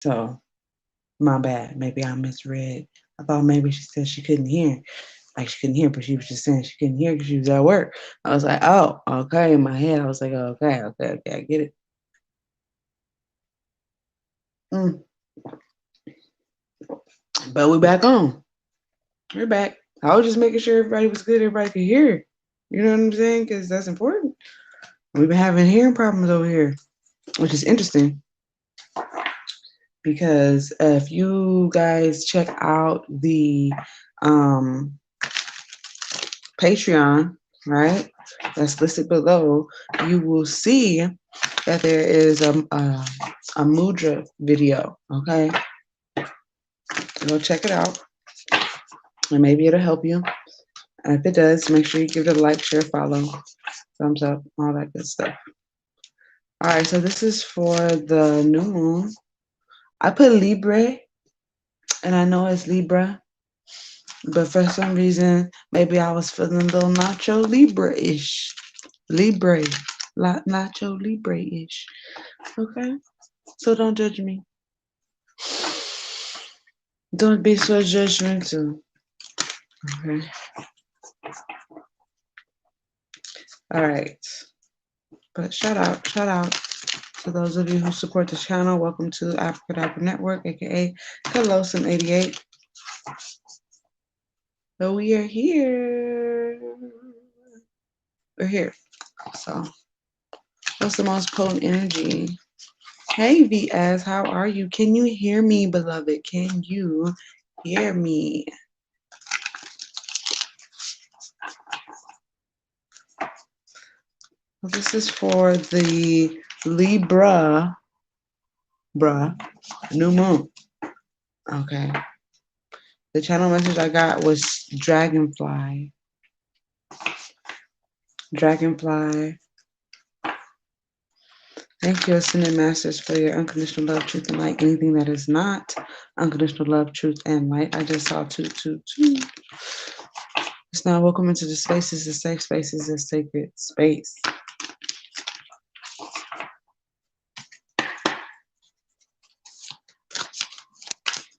So, my bad. Maybe I misread. I thought maybe she said she couldn't hear. Like she couldn't hear, but she was just saying she couldn't hear because she was at work. I was like, oh, okay. In my head, I was like, okay, I get it. Mm. But we back on. We're back. I was just making sure everybody was good, everybody could hear. You know what I'm saying? Because that's important. We've been having hearing problems over here, which is interesting. Because if you guys check out the Patreon, right, that's listed below, you will see that there is a mudra video. Okay, go check it out, and maybe it'll help you. And if it does, make sure you give it a like, share, follow, thumbs up, all that good stuff. All right, so this is for the new moon. I put Libra, and I know it's Libra, but for some reason, maybe I was feeling a little Nacho Libra-ish. Libre. Nacho Libre-ish. Okay? So don't judge me. Don't be so judgmental. Okay? All right. But shout out to those of you who support the channel. Welcome to Abracadabra Network, aka Callosum 88. So we are here. We're here. So what's the most potent energy? Hey VS, how are you? Can you hear me, beloved? Can you hear me? Well, this is for the Libra, new moon. Okay. The channel message I got was Dragonfly. Dragonfly. Thank you, Ascended Masters, for your unconditional love, truth, and light. Anything that is not unconditional love, truth, and light. I just saw 222. It's now welcome into the spaces, the safe spaces, the sacred space.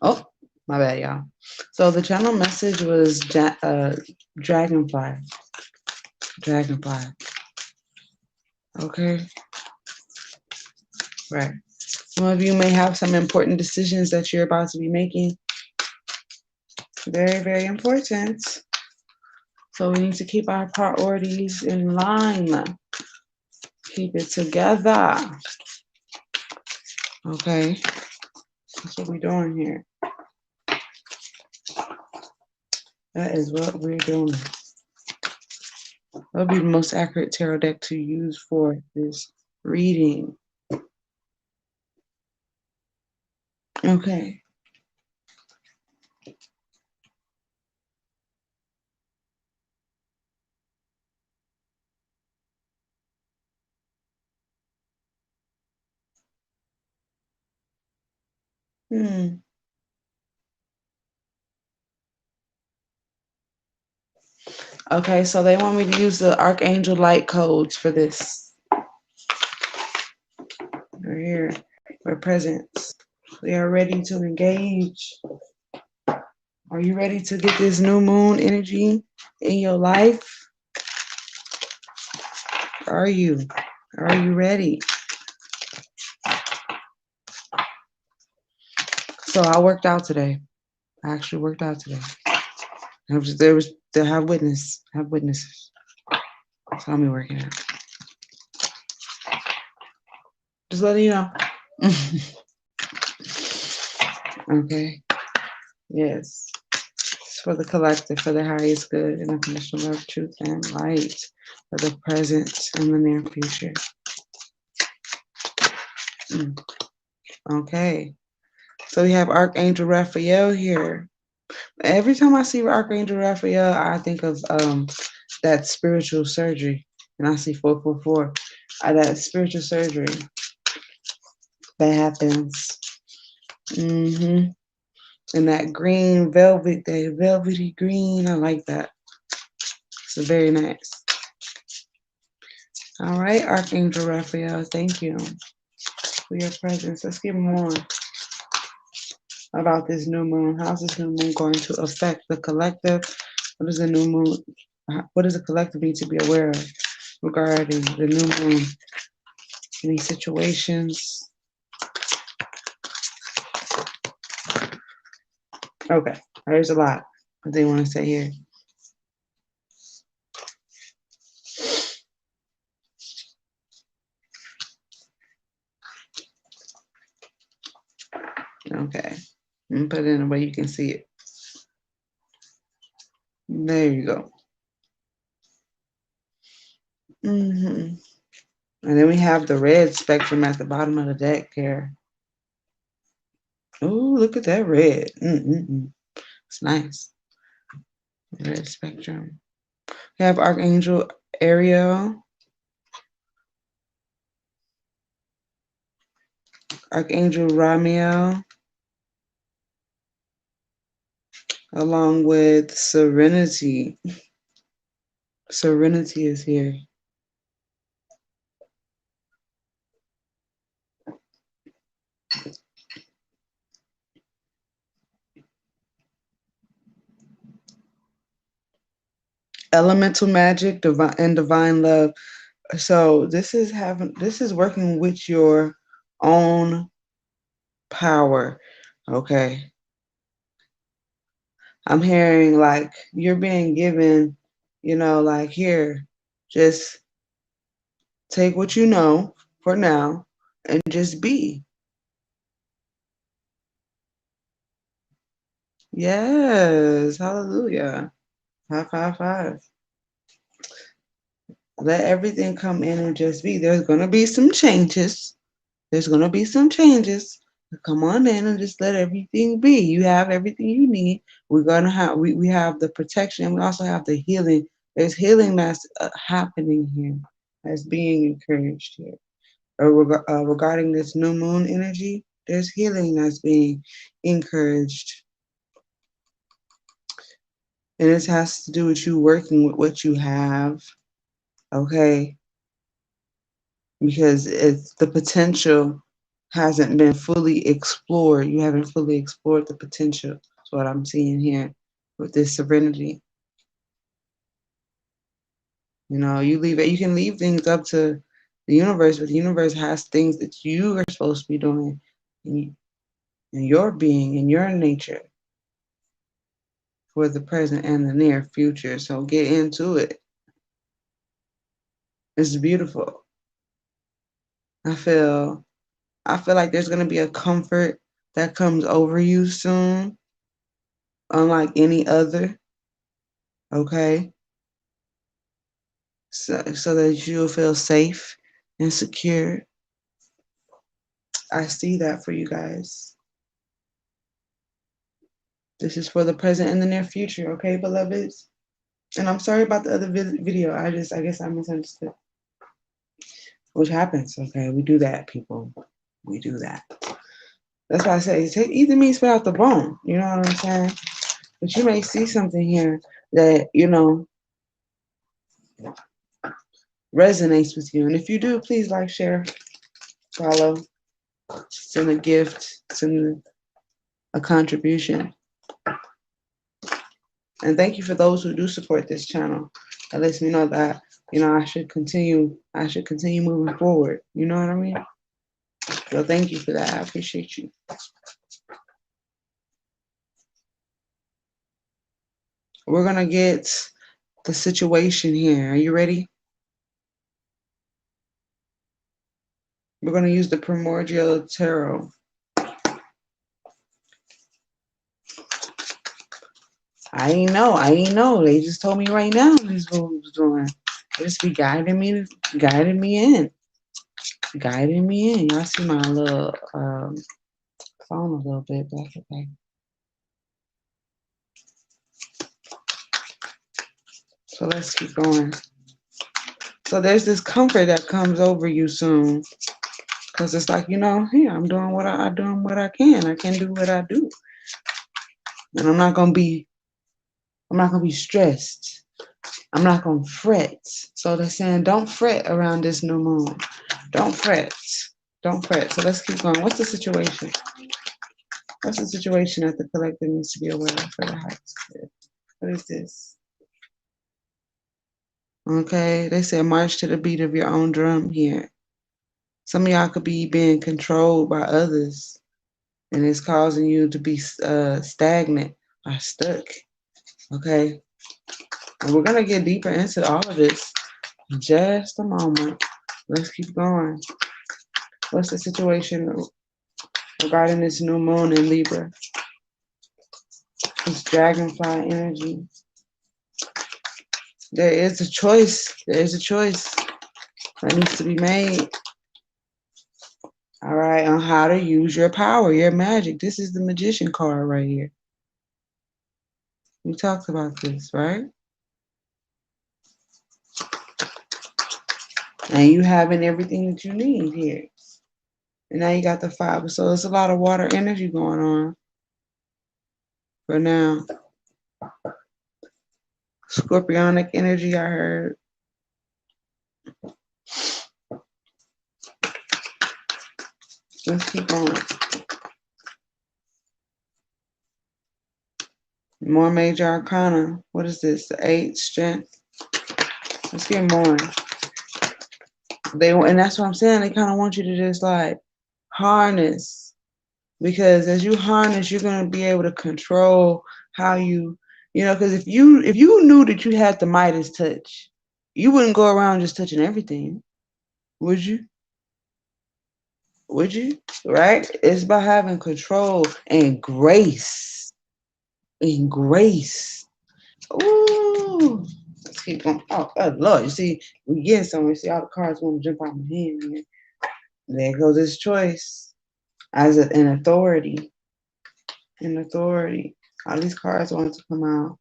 Oh, my bad, y'all. So the channel message was Dragonfly. Dragonfly. Okay. Right. Some of you may have some important decisions that you're about to be making. Very, very important. So we need to keep our priorities in line. Keep it together. Okay. That's what we're doing here. That is what we're doing. That'll be the most accurate tarot deck to use for this reading. Okay. Okay, so they want me to use the Archangel light codes for this. We're here. We're present. We are ready to engage. Are you ready to get this new moon energy in your life? Are you? Are you ready? So I worked out today. I actually worked out today. There have witnesses. Saw me working out. Just letting you know. Okay. Yes. It's for the collective, for the highest good and unconditional love, truth, and light, for the present and the near future. Okay. So we have Archangel Raphael here. Every time I see Archangel Raphael, I think of that spiritual surgery. And I see 444. That spiritual surgery that happens. And that green velvet, that velvety green, I like that. It's very nice. All right, Archangel Raphael, thank you for your presence. Let's get more. about this new moon. How's this new moon going to affect the collective? What is the new moon? What does the collective need to be aware of regarding the new moon? Any situations? Okay, there's a lot that they want to say here. Okay, let me put it in a way you can see it. There you go. And then we have the red spectrum at the bottom of the deck here. Oh, look at that red. It's nice. Red spectrum. We have Archangel Ariel. Archangel Raphael. Along with Serenity. Serenity is here. Elemental magic, divine love. So this is working with your own power. Okay. I'm hearing like you're being given, like here, just take what you know for now and just be. Yes, hallelujah. 555. Let everything come in and just be. There's going to be some changes. Come on in and just let everything be. You have everything you need. We're going to have, we have the protection. We also have the healing. There's healing that's happening here, that's being encouraged here. Regarding this new moon energy, there's healing that's being encouraged. And this has to do with you working with what you have, okay? Because it's the potential hasn't been fully explored. You haven't fully explored the potential. That's what I'm seeing here with this serenity. You can leave things up to the universe, but the universe has things that you are supposed to be doing in your being, in your nature, for the present and the near future. So get into it. It's beautiful. I feel like there's going to be a comfort that comes over you soon, unlike any other. Okay? So that you'll feel safe and secure. I see that for you guys. This is for the present and the near future, okay, beloveds? And I'm sorry about the other video. I guess I misunderstood. Which happens, okay? We do that, people. We do that. That's why I say, eat the meat without the bone. You know what I'm saying? But you may see something here that, resonates with you. And if you do, please like, share, follow, send a gift, send a contribution. And thank you for those who do support this channel. That lets me know that, I should continue moving forward. You know what I mean? So thank you for that. I appreciate you. We're going to get the situation here. Are you ready? We're going to use the Primordial Tarot. I ain't know. They just told me right now this is what we was doing. They just be guiding me in. Y'all see my little phone a little bit, but that's okay. So let's keep going. So there's this comfort that comes over you soon. Because it's like, hey, I'm doing what I can. I can do what I do. And I'm not gonna be stressed. I'm not gonna fret. So they're saying don't fret around this new moon. Don't fret. So let's keep going. What's the situation? What's the situation that the collective needs to be aware of for the highest good? What is this? Okay, they said march to the beat of your own drum here. Some of y'all could be being controlled by others, and it's causing you to be stagnant or stuck. Okay, and we're gonna get deeper into all of this in just a moment. Let's keep going. What's the situation regarding this new moon in Libra? This dragonfly energy. There is a choice. There is a choice that needs to be made. All right, on how to use your power, your magic. This is the magician card right here. We talked about this, right? And you having everything that you need here. And now you got the 5. So it's a lot of water energy going on for now. Scorpionic energy, I heard. Let's keep going. More major arcana. What is this? The 8 strength. Let's get more. And that's what I'm saying. They kind of want you to just like harness, because as you harness, you're gonna be able to control how you know. Because if you knew that you had the Midas touch, you wouldn't go around just touching everything, would you? Would you? Right? It's about having control and grace. And grace. Ooh. Let's keep going. Oh, Lord. You see, we getting somewhere. You see, all the cards want to jump out my hand here. There goes this choice as an authority. An authority. All these cards want to come out.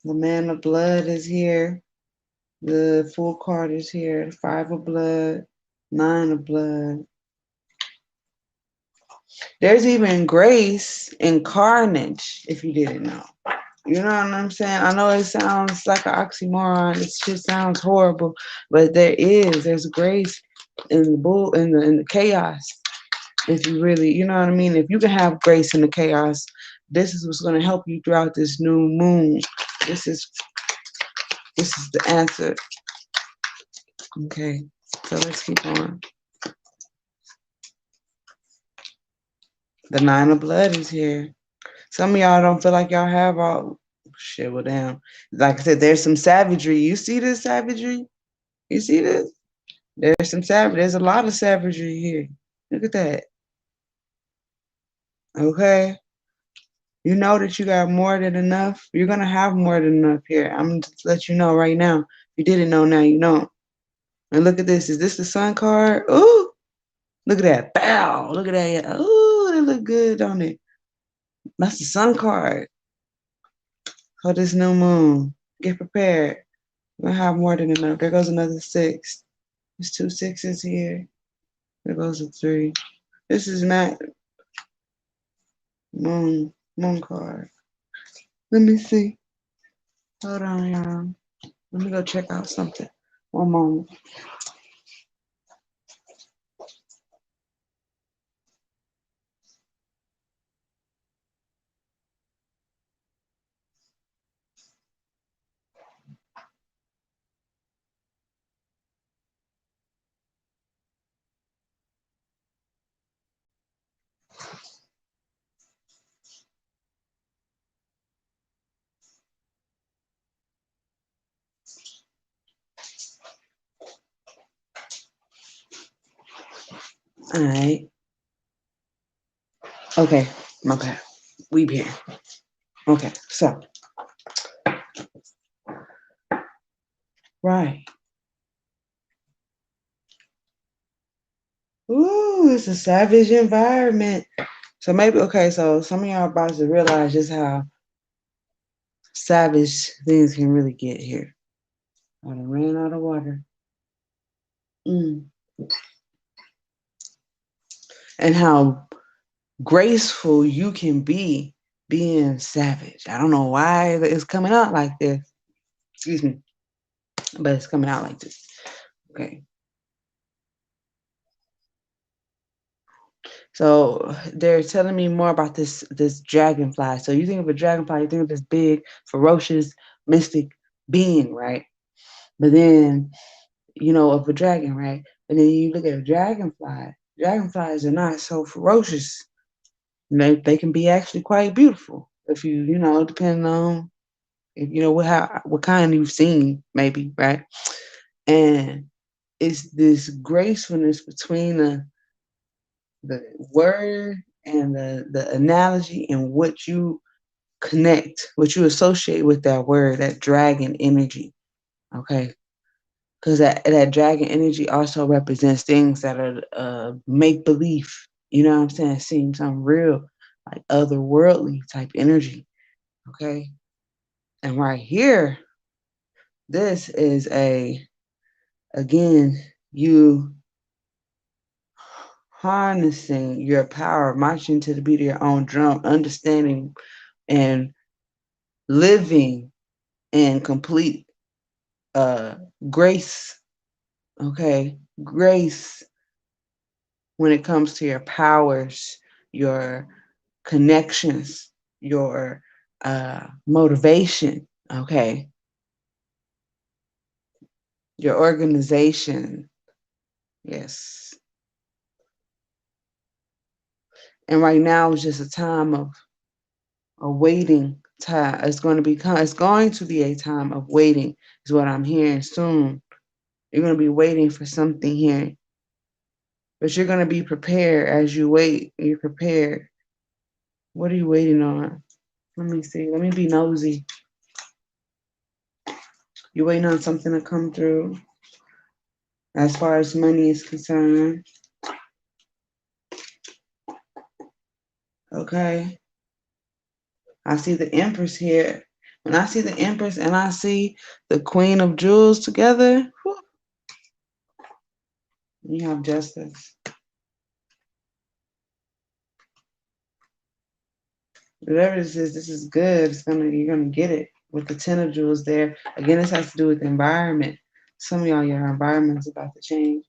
The man of blood is here. The full card is here. 5 of blood. 9 of blood. There's even grace in carnage, if you didn't know. You know what I'm saying? I know it sounds like an oxymoron. It just sounds horrible, but there's grace in the chaos. If you really, you know what I mean? If you can have grace in the chaos, this is what's going to help you throughout this new moon. This is the answer. Okay, so let's keep on. The 9 of blood is here. Some of y'all don't feel like y'all have all shit. Well, damn. Like I said, there's some savagery. You see this savagery? You see this? There's some savagery. There's a lot of savagery here. Look at that. Okay. You know that you got more than enough. You're gonna have more than enough here. I'm gonna just let you know right now. If you didn't know, now you know. And look at this. Is this the sun card? Ooh. Look at that. Bow. Look at that. Ooh, it look good, don't it? That's the sun card. For this new moon. Get prepared. We're gonna have more than enough. There goes another 6. There's 2 6s here. There goes a 3. This is not moon card. Let me see. Hold on, y'all. Let me go check out something. One moment. All right. Okay. Okay. We here. Okay. So. Right. Ooh, it's a savage environment. So maybe, okay, so some of y'all about to realize just how savage things can really get here. I done ran out of water. And how graceful you can be being savage. I don't know why it's coming out like this. Excuse me. But it's coming out like this. Okay. So they're telling me more about this dragonfly. So you think of a dragonfly, you think of this big, ferocious, mystic being, right? But then of a dragon, right? But then you look at a dragonfly. Dragonflies are not so ferocious. They can be actually quite beautiful if depending on if what kind you've seen, maybe, right? And it's this gracefulness between the word and the analogy and what you connect, what you associate with that word, that dragon energy. Okay. Because that dragon energy also represents things that are make believe. You know what I'm saying? Seems unreal, like otherworldly type energy. Okay. And right here, this is again, you harnessing your power, marching to the beat of your own drum, understanding and living in complete grace. Okay. Grace when it comes to your powers, your connections, your motivation, okay, your organization. Yes. And right now is just a time of a waiting time. It's going to be a time of waiting, is what I'm hearing soon. You're going to be waiting for something here. But you're going to be prepared as you wait. You're prepared. What are you waiting on? Let me see. Let me be nosy. You're waiting on something to come through as far as money is concerned. Okay. I see the Empress here. When I see the Empress and I see the Queen of Jewels together, whew, you have justice. Whatever this is good. You're gonna get it with the Ten of Jewels there. Again, this has to do with the environment. Some of y'all, your environment is about to change.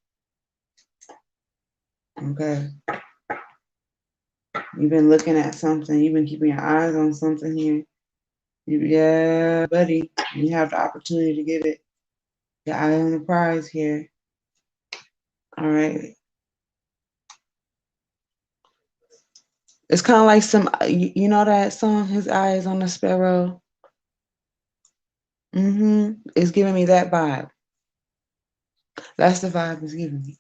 Okay. You've been looking at something. You've been keeping your eyes on something here. Yeah, buddy. You have the opportunity to get it. Your eye on the prize here. All right. It's kind of like you know that song, His Eyes on the Sparrow? It's giving me that vibe. That's the vibe it's giving me.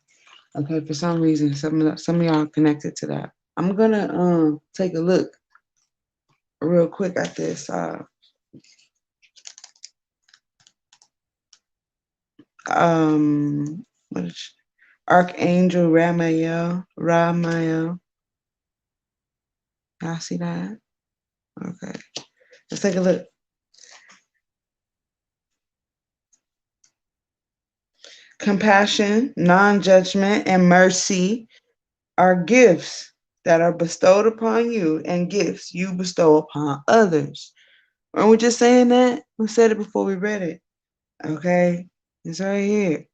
Okay, for some reason, some of y'all connected to that. I'm gonna take a look real quick at this. What is Archangel Raphael. Y'all see that? Okay, let's take a look. Compassion, non-judgment, and mercy are gifts that are bestowed upon you and gifts you bestow upon others. Aren't we just saying that? We said it before we read it. Okay? It's right here.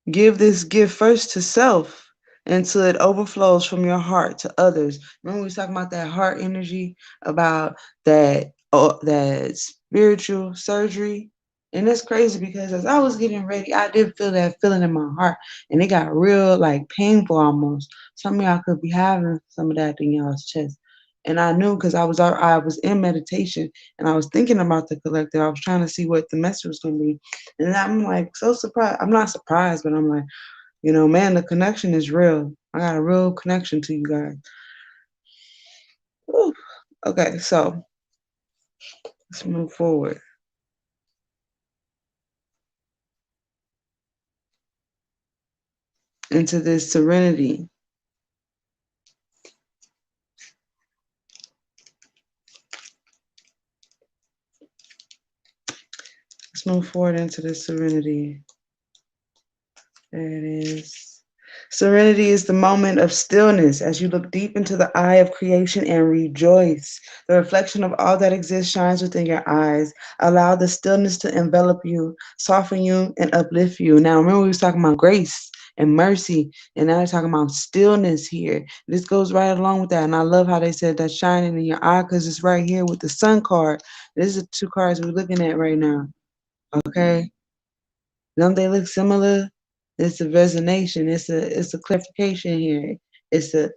Give this gift first to self until it overflows from your heart to others. Remember we was talking about that heart energy, about that spiritual surgery? And that's crazy because as I was getting ready, I did feel that feeling in my heart. And it got real, like, painful almost. Some of y'all could be having some of that in y'all's chest. And I knew because I was in meditation and I was thinking about the collective. I was trying to see what the message was going to be. And I'm like so surprised. I'm not surprised, but I'm like, man, the connection is real. I got a real connection to you guys. Whew. Okay, so let's move forward into this serenity. Let's move forward into this serenity. There it is. Serenity is the moment of stillness as you look deep into the eye of creation and rejoice. The reflection of all that exists shines within your eyes. Allow the stillness to envelop you, soften you, and uplift you. Now, remember we was talking about grace and mercy. And now they're talking about stillness here. This goes right along with that. And I love how they said that shining in your eye, because it's right here with the sun card. These are two cards we're looking at right now. Okay. Don't they look similar? It's a resonation. It's a clarification here. It's a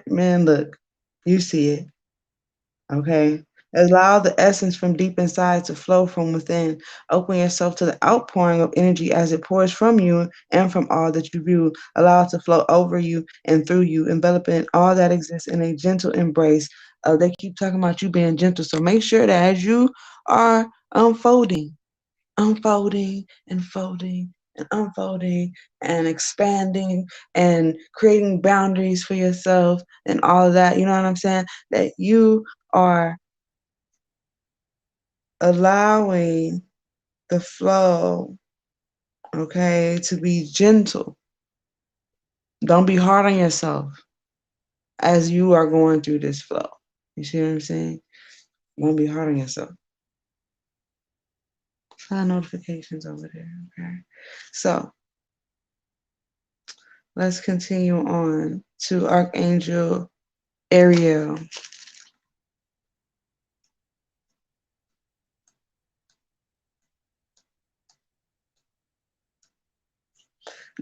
man, look, you see it. Okay. Allow the essence from deep inside to flow from within. Open yourself to the outpouring of energy as it pours from you and from all that you view. Allow it to flow over you and through you, enveloping all that exists in a gentle embrace. They keep talking about you being gentle. So make sure that as you are unfolding and folding and unfolding and expanding and creating boundaries for yourself and all of that, you know what I'm saying? That you are allowing the flow, okay, to be gentle. Don't be hard on yourself as you are going through this flow. You see what I'm saying? Don't be hard on yourself. Notifications over there, okay? So let's continue on to Archangel Ariel.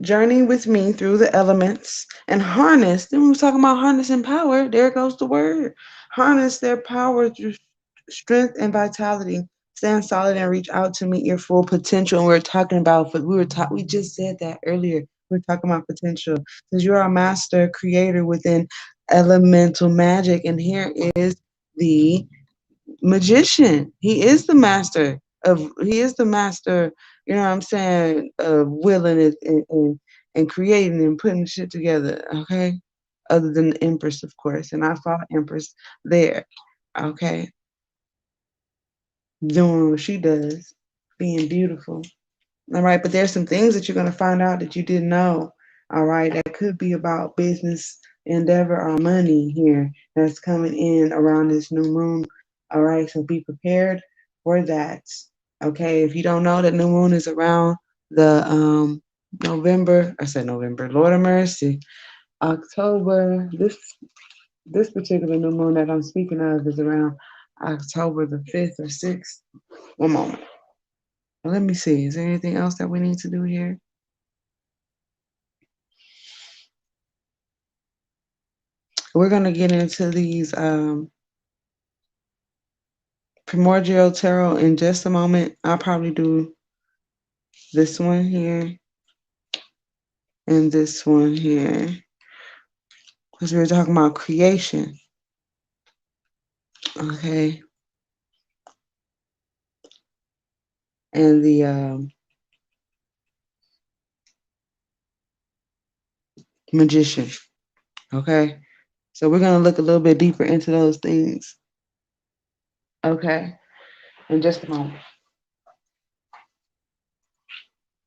Journey with me through the elements and harness. Then we were talking about harnessing power. There goes the word. Harness their power through strength and vitality. Stand solid and reach out to meet your full potential. And we were talking about, we just said that earlier. We're talking about potential because you're a master creator within elemental magic. And here is the magician. He is the master you know what I'm saying, of willing it and creating and putting shit together, okay? Other than the Empress, of course. And I saw Empress there, okay? Doing what she does, being beautiful. All right, but there's some things that you're going to find out that you didn't know, all right? That could be about business endeavor or money here that's coming in around this new moon, all right? So be prepared for that, okay? If you don't know that new moon is around the November, Lord of mercy, October, this particular new moon that I'm speaking of is around October the 5th or 6th. One moment. Let me see. Is there anything else that we need to do here? We're going to get into these primordial tarot in just a moment. I'll probably do this one here and this one here because we were talking about creation. Okay. And the magician. Okay. So we're going to look a little bit deeper into those things. Okay. In just a moment.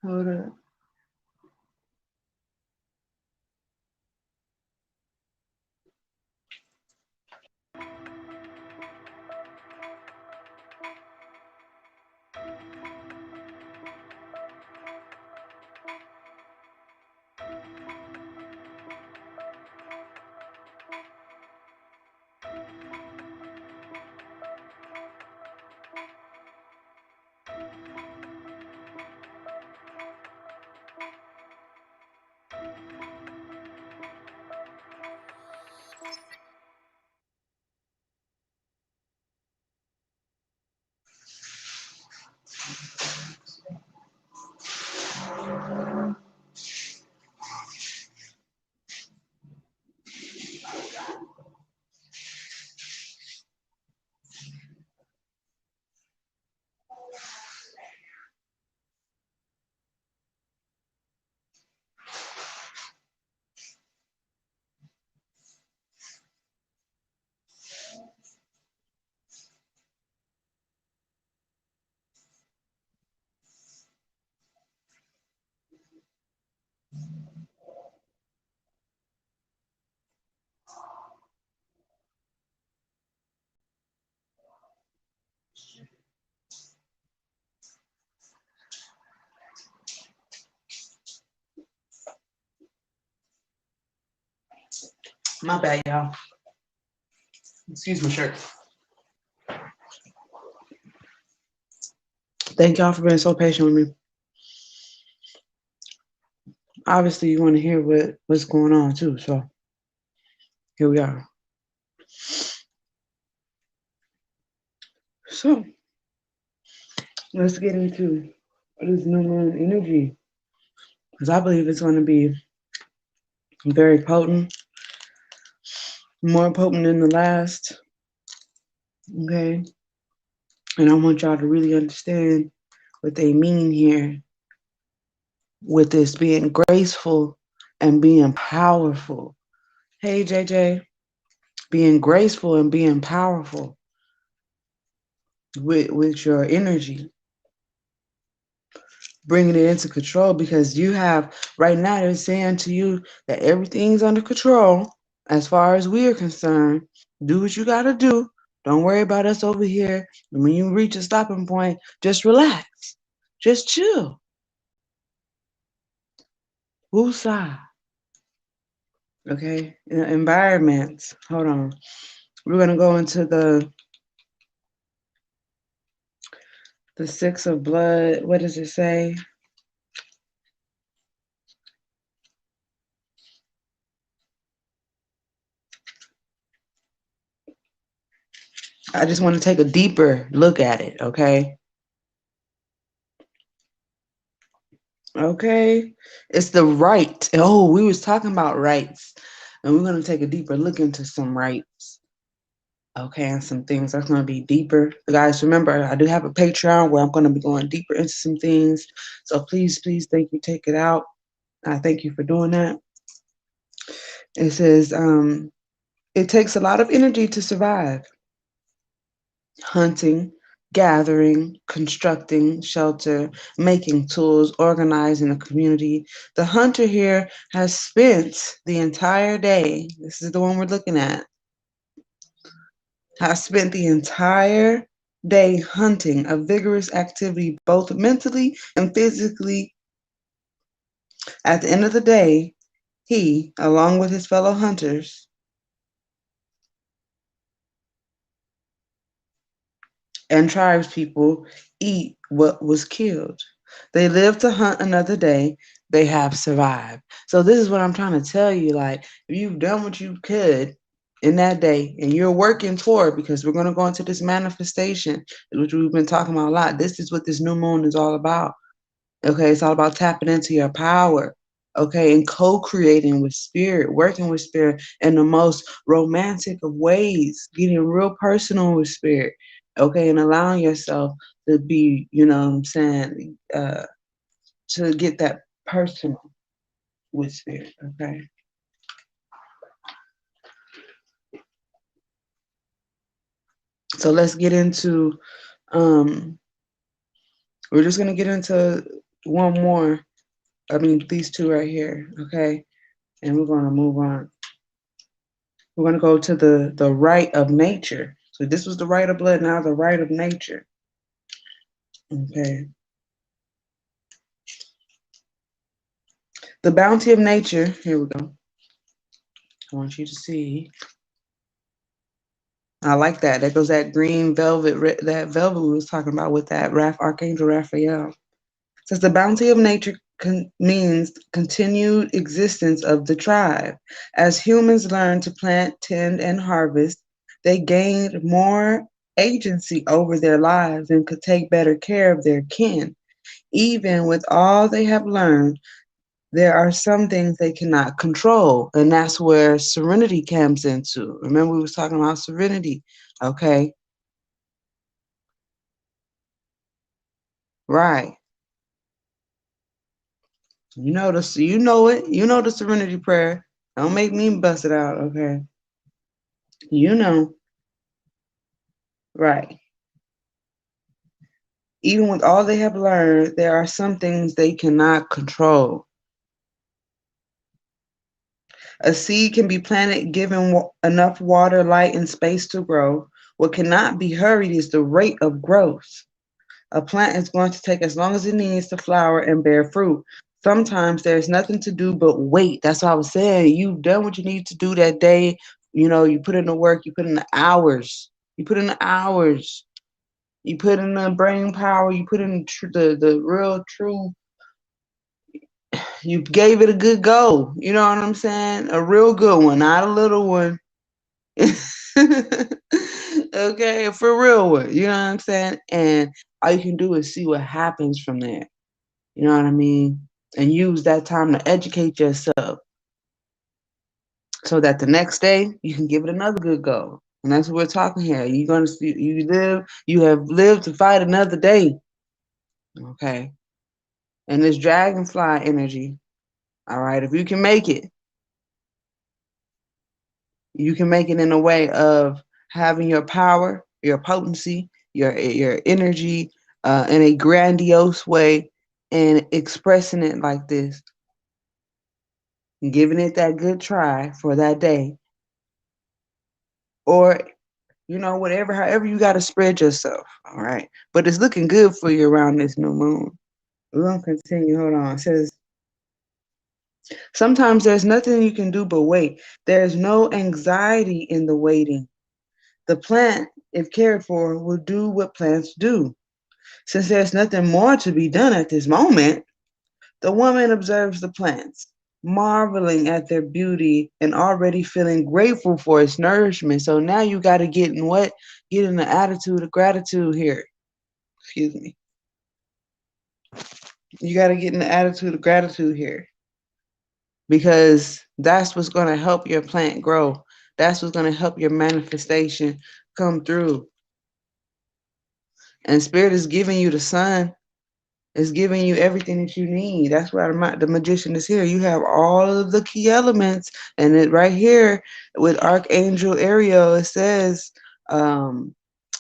Hold up. My bad, y'all. Excuse my shirt. Thank y'all for being so patient with me. Obviously, you want to hear what's going on too, so here we are. So let's get into this new moon energy, because I believe it's going to be very potent, more potent than the last. Okay, and I want y'all to really understand what they mean here with this being graceful and being powerful. Hey, JJ, being graceful and being powerful with your energy, bringing it into control, because you have right now, they're saying to you that everything's under control as far as we are concerned. Do what you got to do. Don't worry about us over here. And when you reach a stopping point, just relax. Just chill. Woosah. Okay? Environments. Hold on. We're going to go into the Six of Blood. What does it say? I just want to take a deeper look at it, okay? Okay. It's the right. Oh, we was talking about rights. And we're going to take a deeper look into some rights. Okay, and some things that's going to be deeper. Guys, remember, I do have a Patreon where I'm going to be going deeper into some things. So please, thank you. Take it out. I thank you for doing that. It says, it takes a lot of energy to survive. Hunting, gathering, constructing shelter, making tools, organizing a community. The hunter here has spent the entire day, this is the one we're looking at, has spent the entire day hunting, a vigorous activity both mentally and physically. At the end of the day, he, along with his fellow hunters, and tribespeople, eat what was killed. They live to hunt another day. They have survived. So this is what I'm trying to tell you. Like, if you've done what you could in that day and you're working toward, because we're going to go into this manifestation, which we've been talking about a lot. This is what this new moon is all about. Okay, it's all about tapping into your power. Okay, and co-creating with spirit, working with spirit in the most romantic of ways, getting real personal with spirit. Okay, and allowing yourself to be, you know what I'm saying, to get that personal with spirit. Okay. So let's get into, we're just going to get into one more. I mean, these two right here. Okay. And we're going to move on. We're going to go to the right of nature. So this was the right of blood, now the right of nature. Okay. The bounty of nature, here we go. I want you to see. I like that. That goes that green velvet, that velvet we was talking about with that Archangel Raphael. It says the bounty of nature means continued existence of the tribe. As humans learn to plant, tend, and harvest, they gained more agency over their lives and could take better care of their kin. Even with all they have learned, there are some things they cannot control, and that's where serenity comes into. Remember, we was talking about serenity, okay? Right. You know this. You know it. You know the serenity prayer. Don't make me bust it out, okay? You know. Right. Even with all they have learned, there are some things they cannot control. A seed can be planted given enough water, light, and space to grow. What cannot be hurried is the rate of growth. A plant is going to take as long as it needs to flower and bear fruit. Sometimes there's nothing to do but wait. That's what I was saying. You've done what you need to do that day. You know, you put in the work, you put in the hours. You put in the hours. You put in the brain power. You put in the real true. You gave it a good go. You know what I'm saying? A real good one, not a little one. Okay, for real one. You know what I'm saying? And all you can do is see what happens from there. You know what I mean? And use that time to educate yourself so that the next day you can give it another good go. And that's what we're talking here. You're gonna see you have lived to fight another day. Okay. And this dragonfly energy, all right, if you can make it, you can make it in a way of having your power, your potency, your energy in a grandiose way and expressing it like this, giving it that good try for that day. Or, you know, whatever, however you got to spread yourself. All right. But it's looking good for you around this new moon. We're going to continue. Hold on. It says, sometimes there's nothing you can do but wait. There's no anxiety in the waiting. The plant, if cared for, will do what plants do. Since there's nothing more to be done at this moment, the woman observes the plants, marveling at their beauty and already feeling grateful for its nourishment. So now you got to get in what? Get in the attitude of gratitude here. Excuse me. You got to get in the attitude of gratitude here because that's what's going to help your plant grow. That's what's going to help your manifestation come through. And Spirit is giving you the sun. It's giving you everything that you need. That's why the magician is here. You have all of the key elements. And it right here with Archangel Ariel, it says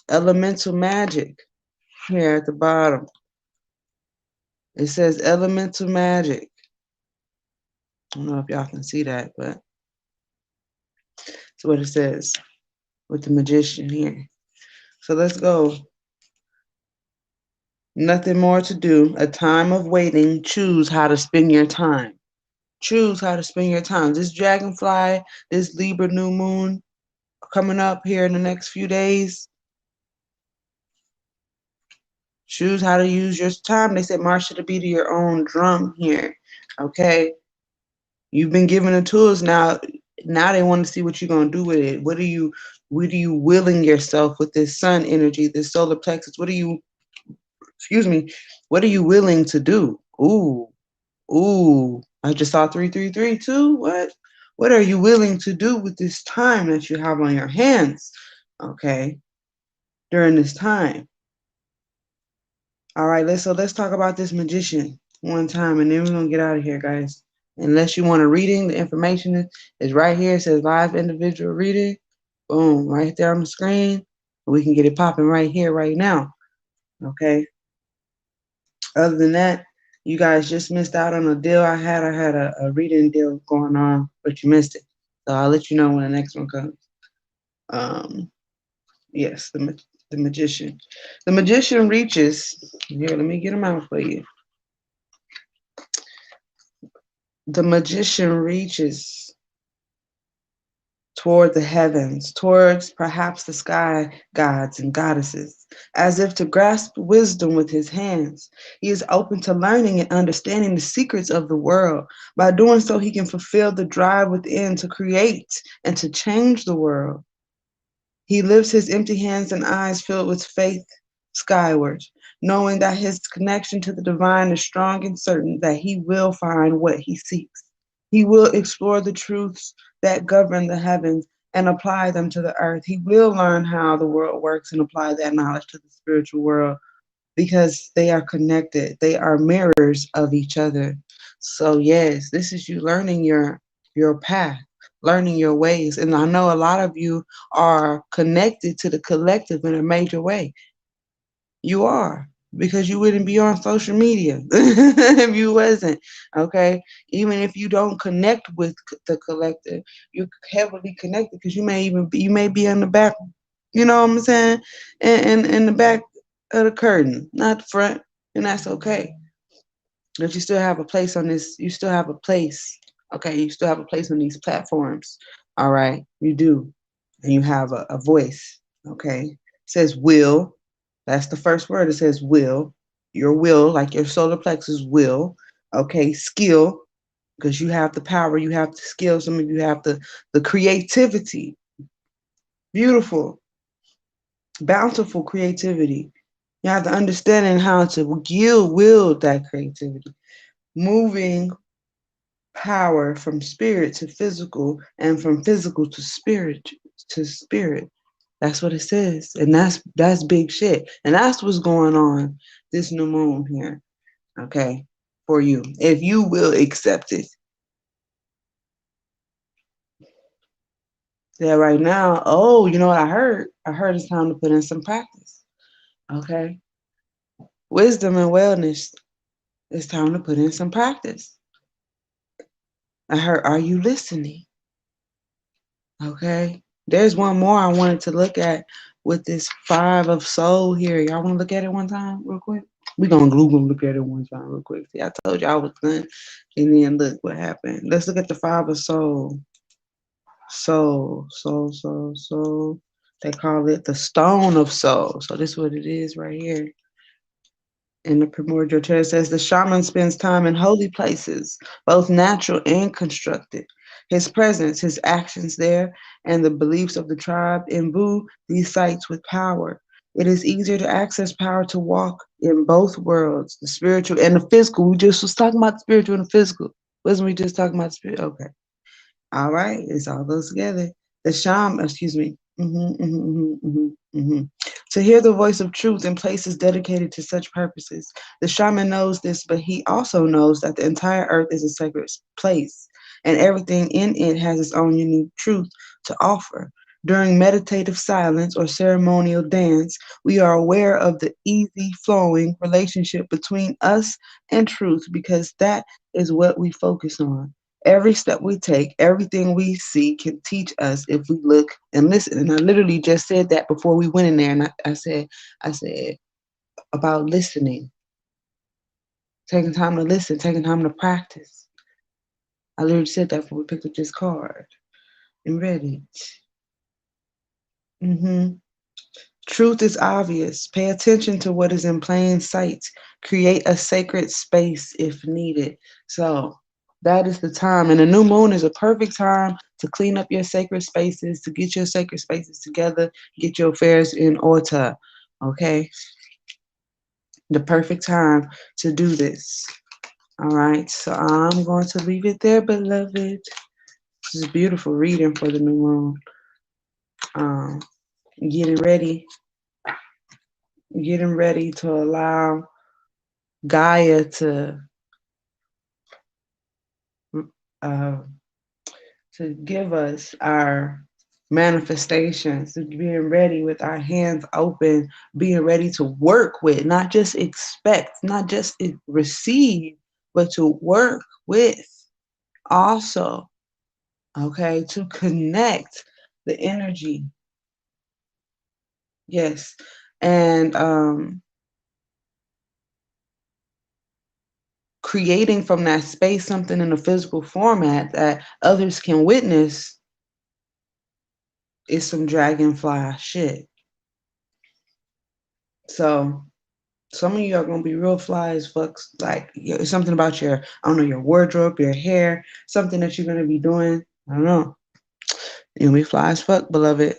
elemental magic here at the bottom. It says elemental magic. I don't know if y'all can see that, but that's what it says with the magician here. So let's go. Nothing more to do. A time of waiting. Choose how to spend your time. Choose how to spend your time. This dragonfly, this Libra new moon coming up here in the next few days. Choose how to use your time. They said march to the beat of your own drum here. Okay. You've been given the tools now. Now they want to see what you're gonna do with it. What are you willing yourself with this sun energy, this solar plexus? What are you willing to do? Ooh, I just saw 333 too. What are you willing to do with this time that you have on your hands? Okay, during this time. All right, let's talk about this magician one time, and then we're gonna get out of here, guys. Unless you want a reading, the information is right here. It says live individual reading. Boom, right there on the screen. We can get it popping right here, right now. Okay. Other than that, you guys just missed out on a deal I had. I had a reading deal going on, but you missed it. So I'll let you know when the next one comes. Yes, the magician. The magician reaches. Here, let me get them out for you. The magician reaches toward the heavens, towards perhaps the sky gods and goddesses, as if to grasp wisdom with his hands. He is open to learning and understanding the secrets of the world. By doing so, he can fulfill the drive within to create and to change the world. He lifts his empty hands and eyes filled with faith skyward, knowing that his connection to the divine is strong and certain that he will find what he seeks. He will explore the truths that govern the heavens and apply them to the earth. He will learn how the world works and apply that knowledge to the spiritual world because they are connected. They are mirrors of each other. So yes, this is you learning your path, learning your ways. And I know a lot of you are connected to the collective in a major way. You are, because you wouldn't be on social media if you wasn't. Okay, even if you don't connect with the collective, you're heavily connected because you may be in the back, you know what I'm saying, and in the back of the curtain, not the front, and that's okay. But you still have a place on this. You still have a place. Okay, you still have a place on these platforms. All right, you do. And you have a voice. Okay. It says will. That's the first word. It says will. Your will, like your solar plexus will. Okay, skill, because you have the power, you have the skill, some of you have the creativity. Beautiful, bountiful creativity. You have the understanding how to wield that creativity. Moving power from spirit to physical and from physical to spirit to spirit. That's what it says. And that's big shit. And that's what's going on this new moon here. Okay. For you. If you will accept it. Yeah, right now, oh, you know what I heard? I heard it's time to put in some practice. Okay. Wisdom and wellness. It's time to put in some practice. I heard, are you listening? Okay. There's one more I wanted to look at with this 5 of soul here. Y'all want to look at it one time real quick? We're going to look at it one time real quick. See, I told you I was done. And then look what happened. Let's look at the 5 of soul. Soul. They call it the stone of soul. So this is what it is right here. In the primordial text, it says the shaman spends time in holy places, both natural and constructed. His presence, his actions there, and the beliefs of the tribe imbue these sites with power. It is easier to access power to walk in both worlds, the spiritual and the physical. We just was talking about the spiritual and the physical. Wasn't we just talking about the spirit? Okay. All right, it's all goes together. The shaman, excuse me. To hear the voice of truth in places dedicated to such purposes. The shaman knows this, but he also knows that the entire earth is a sacred place, and everything in it has its own unique truth to offer. During meditative silence or ceremonial dance, we are aware of the easy flowing relationship between us and truth because that is what we focus on. Every step we take, everything we see can teach us if we look and listen. And I literally just said that before we went in there, and I said about listening, taking time to listen, taking time to practice. I literally said that before we picked up this card and read it. Truth is obvious. Pay attention to what is in plain sight. Create a sacred space if needed. So that is the time. And the new moon is a perfect time to clean up your sacred spaces, to get your sacred spaces together, get your affairs in order. Okay? The perfect time to do this. All right. So I'm going to leave it there, beloved. This is a beautiful reading for the new moon. Getting ready to allow Gaia uh, to give us our manifestations, being ready with our hands open, being ready to work with, not just expect, not just receive, but to work with also, okay, to connect the energy. Yes. And creating from that space something in a physical format that others can witness is some dragonfly shit. So some of you are gonna be real fly as fucks. Like something about your, I don't know, your wardrobe, your hair, something that you're gonna be doing. I don't know. You'll be fly as fuck, beloved.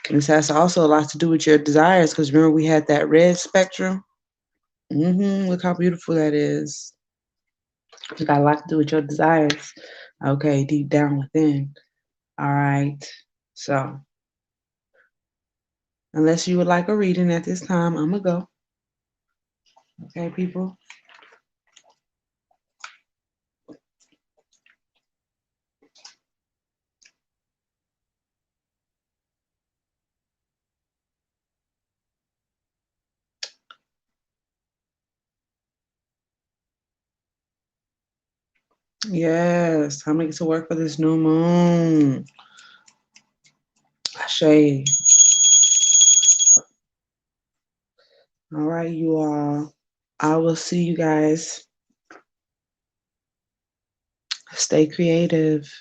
And this has also a lot to do with your desires, because remember we had that red spectrum. Look how beautiful that is. It's got a lot to do with your desires. Okay, deep down within. All right. So unless you would like a reading at this time, I'm gonna go. Okay, people. Yes, time to get to work for this new moon. Ashe. All right, you all. I will see you guys Stay creative.